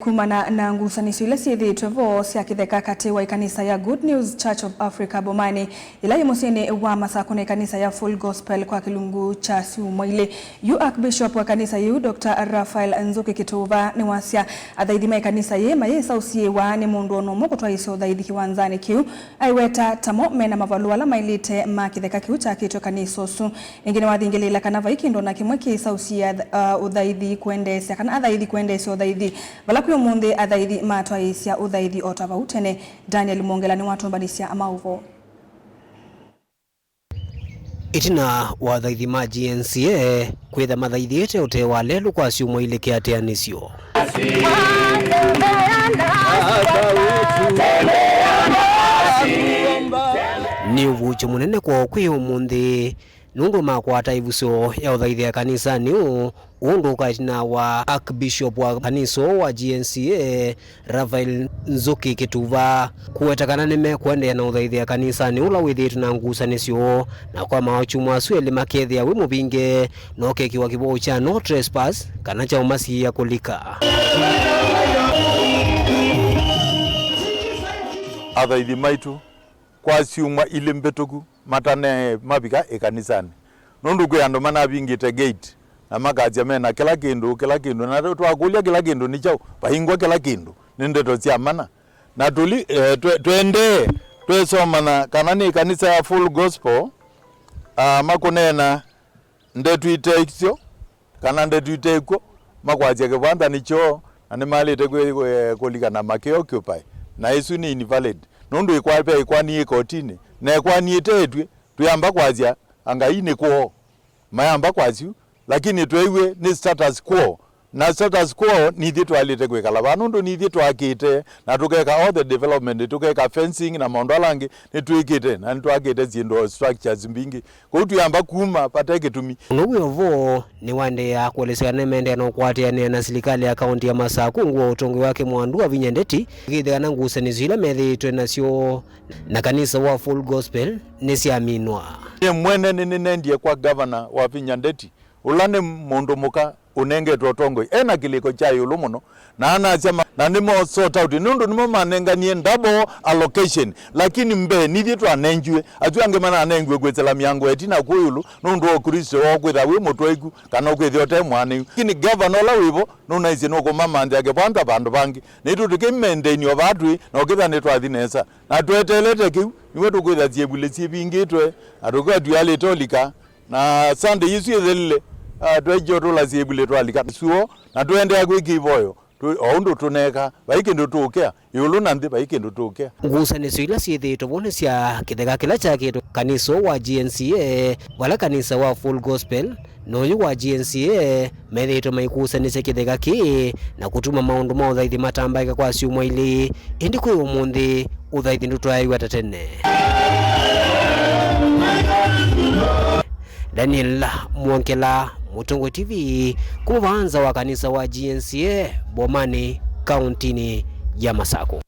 Kumana na ngusanisi ile siithitwe vo cia kitheka kati wa ikanisa ya Good News Church of Africa Bomani ila musini wa Masako na ikanisa ya Full Gospel kwa kilungu cha Siumwa ile yu Archbishop wa kanisa yu Dr. Raphael Nzuki Kituva ni wasia athaithima ikanisa ye maye sausie wa ni mundu ono moko twaisio thaithi kiwanzani kiu aiweta tamo mena mavalu ala mailite ma kitheka kiu cha kitu kanisa su ingine wathingilila kana vaikindo na kimwe ki sausia uthaithi kuendesya kana athaithi kuendesya uthaithi bala munde athaithi matwaisya uthaithi otavautene. Daniel Mongela ni watombanisia amauvo itina wa thaithi ma GNCA kwitha mathaithite ute wa lelu kwa Siumwa ile kiateanisyo ni uvucho munene kwa kwi umundi nundu makwata ivuso ya uthaithi ya kanisa niu undu kaitina wa Archbishop wa kanisa wa GNCA Raphael Nzuki Kituva kuwetakana nime kuendea na uthaithi ya kanisa ni ula withitu na ngusanisyo na kwa mawachumwa asueli makethia we mubinge no kekiwa kibao cha no trespass kana cha umasi ya kulika athaithi maitu kwa Siumwa ile mbetuku matane mabika ekanisani nundu kwe ando mana bingite gate na magaja mena kila kindu na twakulia kila kindu ni chao bahingwa kila kindu ninde tocia mana na tuli twende twesomana kana ni kanisa ya Full Gospel makunena ndetuiteksyo kana ndetuiteko makwaje kebanda nicho ani mali tekwe kolika na makeo occupy na isu ni invalid nundu ikwalpe ikwani ikotini na ikwani itetwe tuyamba kwazia angaine kwa mayamba kwazio lakini twewe ni status quo na status quo ni thitu alite kwekala banundu ni thitu akite na tukeka all the development tukeka fencing na mondolangi ni tuikite na twakite zindo structures mbingi kwa tuyamba kuma pateke tumi nuwe vo ni wande ya kuelesea nemende no kwatiania na serikali ya kaunti ya Masako nguo utongo wake Mwandu wa Vinyendeti githana ngusani zile methitwe nasyo na kanisa wa Full Gospel nisiaminwa ye mwene ninendie kwa governor wa Vinyendeti ulane mundu muka unengetwa tongo ena kiliko cha yulu muno na anasema na nimo sort out nundu nimo manenganie double allocation lakini mbe nithitwa anenjwe atuange mana anengwe gwetela miango etina kuyulu nundu okristo okwitha wi mutwaiku kana okwithio te mwane lakini governor la wivo nuna izi no komama ndage banda bandu bangi nitu tukimendeni obadwi na okitha nitwathinesa na twetelete kiu niwe tukwitha ciebule ciebingitwe atuka tuyale tolika na sande yisu yethele twejo la ziebule twalika suo na twende agwikivoyo oundu tuneka baikendo tukea yulu nandi baikendo tukea ngusanisi ila siithitwe vone cia kitheka kila cha kitu kanisa wa GNCA wala kanisa wa Full Gospel noyu wa GNCA methitwe maikusanise kitheka ki na kutuma maundu ma uthaithi matambaika kwa Siumwa ile indi kwi umuthi uthaithi ndutwaiwa tatene. Daniel Mongela, Mutongo TV, kuvanza wa kanisa wa GNCA Bomani, kauntini ya Masako.